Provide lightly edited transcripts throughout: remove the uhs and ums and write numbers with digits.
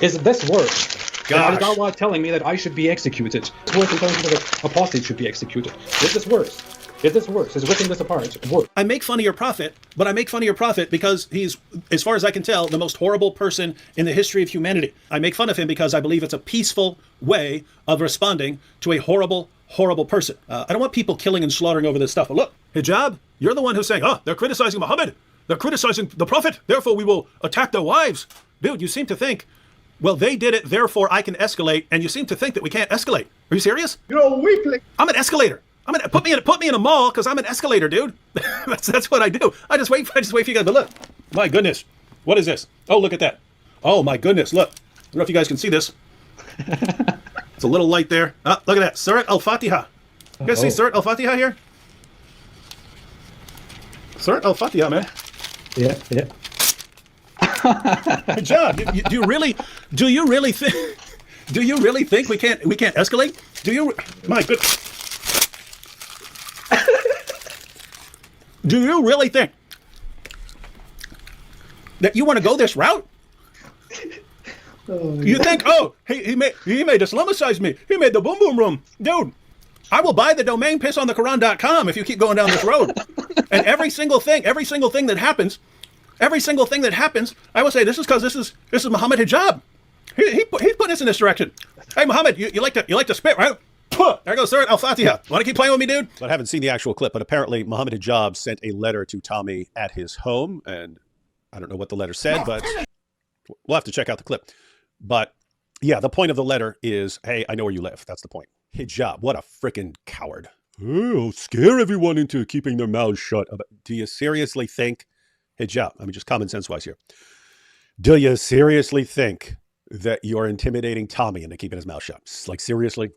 Is this worse? Gosh. Is Allah telling me that I should be executed? It's worse than telling me that apostates should be executed. Is this worse? Is this worse? Is ripping this apart worse? I make fun of your prophet, but I make fun of your prophet because he's, as far as I can tell, the most horrible person in the history of humanity. I make fun of him because I believe it's a peaceful way of responding to a horrible, horrible person. I don't want people killing and slaughtering over this stuff. But look, hijab, you're the one who's saying, oh, they're criticizing Muhammad. They're criticizing the prophet. Therefore, we will attack their wives. Dude, you seem to think, well, they did it, therefore I can escalate, and you seem to think that we can't escalate. Are you serious? You're a weakling. I'm an escalator. Put me in a mall because I'm an escalator, dude. that's what I do. I just wait for you guys. But look, my goodness, what is this? Oh, look at that. Oh my goodness, look. I don't know if you guys can see this. It's a little light there. Look at that, Surat Al-Fatiha. You guys see Surat Al-Fatiha here? Surat Al-Fatiha, man. Yeah. Good job. Do you really think we can't escalate? Do you? My goodness. Do you really think that you want to go this route? You think, oh, he made Islamicize me. He made the boom boom room. Dude, I will buy the domain pissonthequran.com if you keep going down this road. And every single thing that happens, I will say this is because this is Muhammad hijab. He's putting us in this direction. Hey Muhammad, you like to spit, right? There goes Surat Al-Fatiha. Want to keep playing with me, dude? I haven't seen the actual clip, but apparently Muhammad hijab sent a letter to Tommy at his home, and I don't know what the letter said, but we'll have to check out the clip. But yeah, the point of the letter is, hey, I know where you live. That's the point. Hijab, what a freaking coward. Oh, scare everyone into keeping their mouths shut. Do you seriously think, hijab, I mean, just common sense wise here. Do you seriously think that you're intimidating Tommy into keeping his mouth shut? Like, seriously?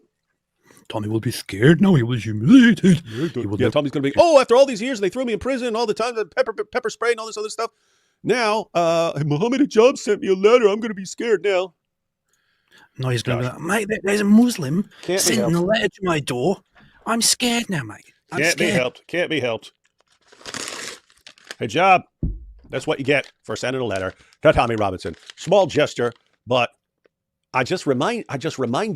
Tommy will be scared now. He was humiliated. Tommy's going to be, oh, after all these years, they threw me in prison all the time, the pepper spray and all this other stuff. Now, Muhammad hijab sent me a letter. I'm going to be scared now. No, he's going to be like, mate, there's a Muslim sending a letter to my door. I'm scared now, mate. Can't be helped. Hijab, that's what you get for sending a letter to Tommy Robinson. Small gesture, but I just remind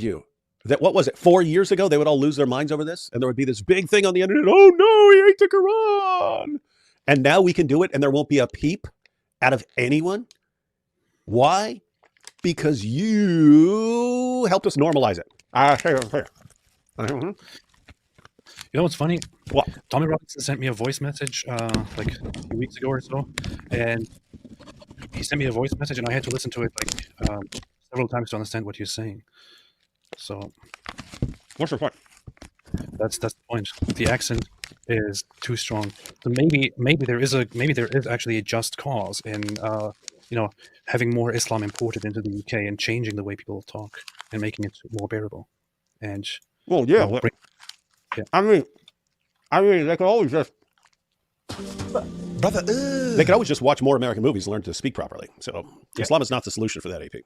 you that, what was it, 4 years ago, they would all lose their minds over this, and there would be this big thing on the internet, oh no, he ate the Quran. And now we can do it, and there won't be a peep out of anyone. Why? Because you helped us normalize it. You know what's funny? What? Tommy Robinson sent me a voice message like a few weeks ago or so, and he sent me a voice message, and I had to listen to it like several times to understand what he was saying. So, What's your point? That's the point. The accent is too strong. So maybe there is actually a just cause in having more Islam imported into the UK and changing the way people talk and making it more bearable. And I mean, they could always just they could always just watch more American movies and learn to speak properly. So Islam is not the solution for that, AP.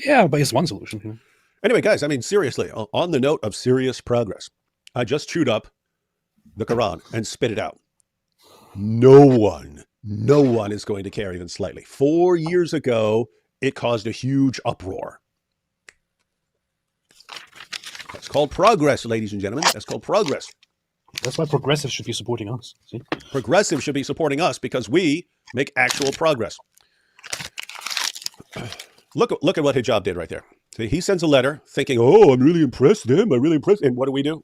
Yeah, but it's one solution. You know? Anyway, guys, I mean, seriously, on the note of serious progress, I just chewed up the Quran and spit it out. No one is going to care even slightly. 4 years ago, it caused a huge uproar. That's called progress, ladies and gentlemen. That's called progress. That's why progressives should be supporting us. See? Progressives should be supporting us because we make actual progress. Look at what hijab did right there. See, he sends a letter thinking, oh, I'm really impressed with him. I'm really impressed. And what do?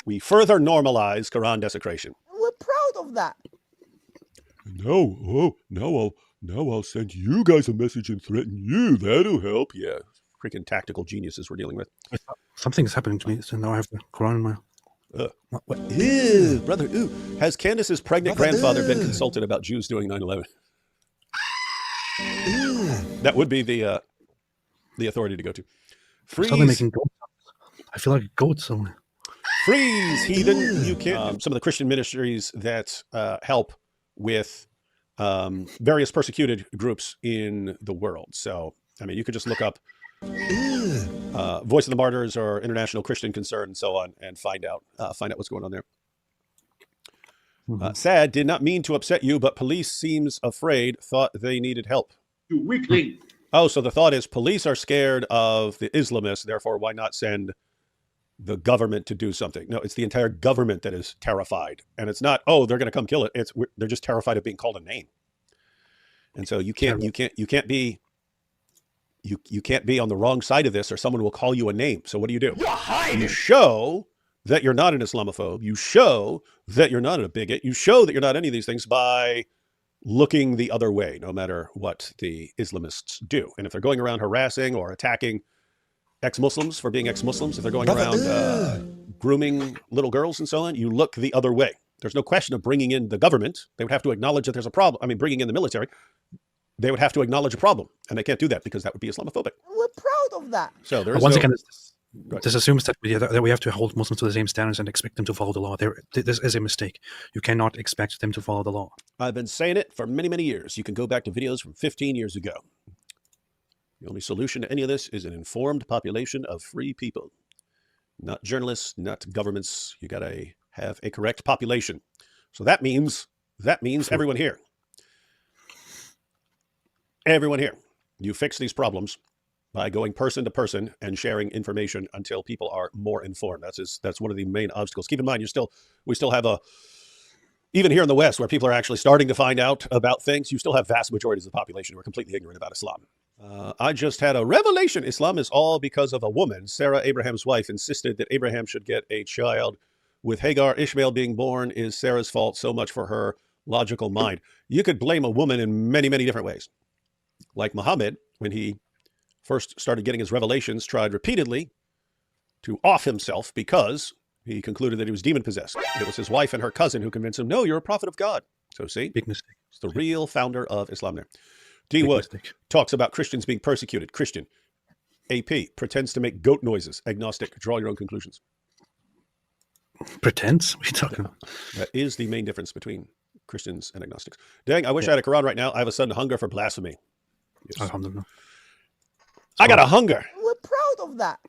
We further normalize Quran desecration. We're proud of that. Now I'll send you guys a message and threaten you. That'll help. Yeah, freaking tactical geniuses we're dealing with. Something's happening to me, so now I have the Quran in my... What? Ew, brother, ooh. Has Candace's pregnant grandfather been consulted about Jews doing 9/11? That would be the authority to go to. Freeze. Making goats. I feel like a goat somewhere. Freeze, heathen. You can't. Some of the Christian ministries that help with various persecuted groups in the world. So, I mean, you could just look up Voice of the Martyrs or International Christian Concern and so on and find out what's going on there. Sad, did not mean to upset you, but police seems afraid, thought they needed help. You weakling. Oh, so the thought is police are scared of the Islamists, therefore why not send the government to do something? No, it's the entire government that is terrified. And it's not, oh, they're going to come kill it. They're just terrified of being called a name. And so you can't be on the wrong side of this, or someone will call you a name. So what do? You show that you're not an Islamophobe. You show that you're not a bigot. You show that you're not any of these things by looking the other way, no matter what the Islamists do. And if they're going around harassing or attacking ex-Muslims for being ex-Muslims, if they're going around grooming little girls and so on, you look the other way. There's no question of bringing in the government. They would have to acknowledge that there's a problem. I mean, bringing in the military, they would have to acknowledge a problem. And they can't do that because that would be Islamophobic. We're proud of that. So there is once again, this assumes that we have to hold Muslims to the same standards and expect them to follow the law. This is a mistake. You cannot expect them to follow the law. I've been saying it for many, many years. You can go back to videos from 15 years ago. The only solution to any of this is an informed population of free people. Not journalists, not governments. You got to have a correct population. So that means everyone here. Everyone here. You fix these problems by going person to person and sharing information until people are more informed. That's one of the main obstacles. Keep in mind, we still have even here in the West, where people are actually starting to find out about things, you still have vast majorities of the population who are completely ignorant about Islam. I just had a revelation. Islam is all because of a woman. Sarah, Abraham's wife, insisted that Abraham should get a child. With Hagar, Ishmael being born is Sarah's fault. So much for her logical mind. You could blame a woman in many, many different ways. Like Muhammad, when he first started getting his revelations, tried repeatedly to off himself because he concluded that he was demon-possessed. It was his wife and her cousin who convinced him, no, you're a prophet of God. So see? Big mistake. It's the real founder of Islam there. D. Wood talks about Christians being persecuted. Christian. AP pretends to make goat noises. Agnostic. Draw your own conclusions. Pretends? What are you talking about? That is the main difference between Christians and agnostics. Dang, I wish I had a Quran right now. I have a sudden hunger for blasphemy. Yes. Alhamdulillah. I got a hunger. We're proud of that.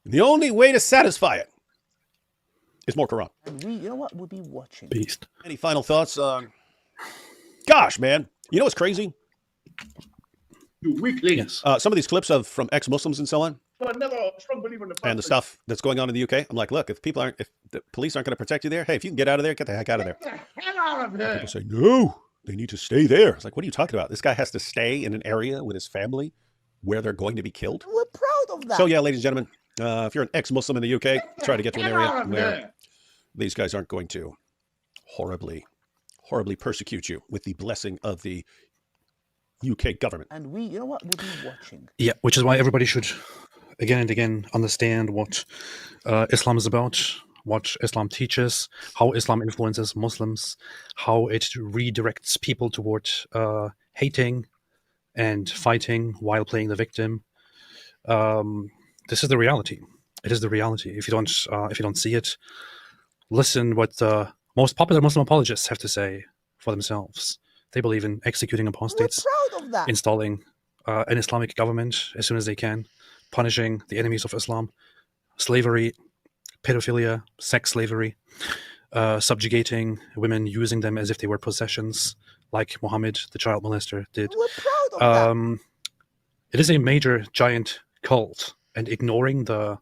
The only way to satisfy it is more Quran. And you know what? We'll be watching. Beast. Any final thoughts? Gosh, man. You know what's crazy? You weakling. Yes. Some of these clips from ex-Muslims and so on, But never a strong believer in the and the stuff that's going on in the UK. I'm like, look, if the police aren't going to protect you there, hey, if you can get out of there, get the heck out of there. Get the hell out of here. People say, no, they need to stay there. It's like, what are you talking about? This guy has to stay in an area with his family where they're going to be killed. We're proud of that. So yeah, ladies and gentlemen, if you're an ex-Muslim in the UK, try to get to an Get area out of where here. these guys aren't going to horribly persecute you with the blessing of the UK government. And you know what? We'll be watching. Yeah, which is why everybody should, again and again, understand what Islam is about, what Islam teaches, how Islam influences Muslims, how it redirects people toward hating and fighting while playing the victim. This is the reality. It is the reality. If you don't see it, listen what the most popular Muslim apologists have to say for themselves. They believe in executing apostates, We're proud of that. installing an Islamic government as soon as they can, punishing the enemies of Islam, slavery, pedophilia, sex slavery, subjugating women, using them as if they were possessions, like Muhammad, the child molester, did. We're proud of that. It is a major, giant cult, and ignoring the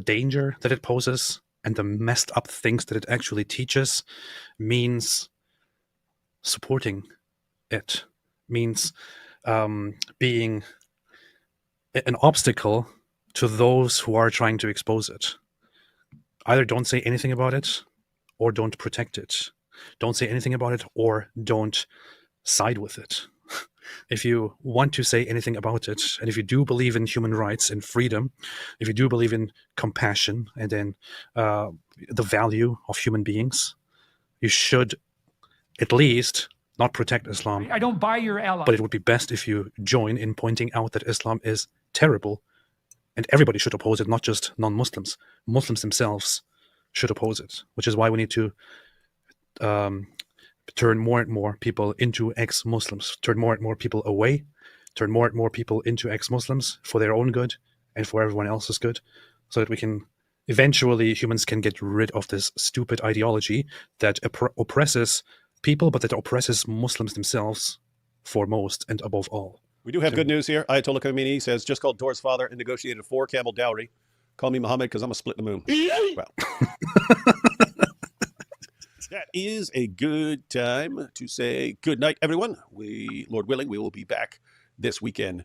danger that it poses and the messed up things that it actually teaches means supporting it, means being an obstacle to those who are trying to expose it. Either don't say anything about it or don't protect it. Don't say anything about it or don't side with it. If you want to say anything about it, and if you do believe in human rights and freedom, if you do believe in compassion and in the value of human beings, you should at least not protect Islam. I don't buy your ally. But it would be best if you join in pointing out that Islam is terrible, and everybody should oppose it, not just non-Muslims. Muslims themselves should oppose it, which is why we need to turn more and more people into ex-Muslims, turn more and more people away, turn more and more people into ex-Muslims for their own good and for everyone else's good, so that we can eventually, humans can get rid of this stupid ideology that oppresses people, but that oppresses Muslims themselves foremost and above all. We do have good news here. Ayatollah Khomeini says, just called Dor's father and negotiated a 4-camel dowry. Call me Muhammad because I'm going to split the moon. Well, that is a good time to say good night, everyone. Lord willing, we will be back this weekend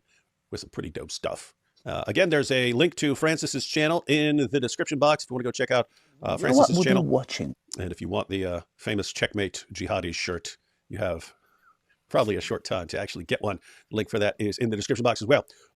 with some pretty dope stuff. Again, there's a link to Francis's channel in the description box if you want to go check out Francis's channel. Watching. And if you want the famous Checkmate Jihadi shirt, you have probably a short time to actually get one. The link for that is in the description box as well.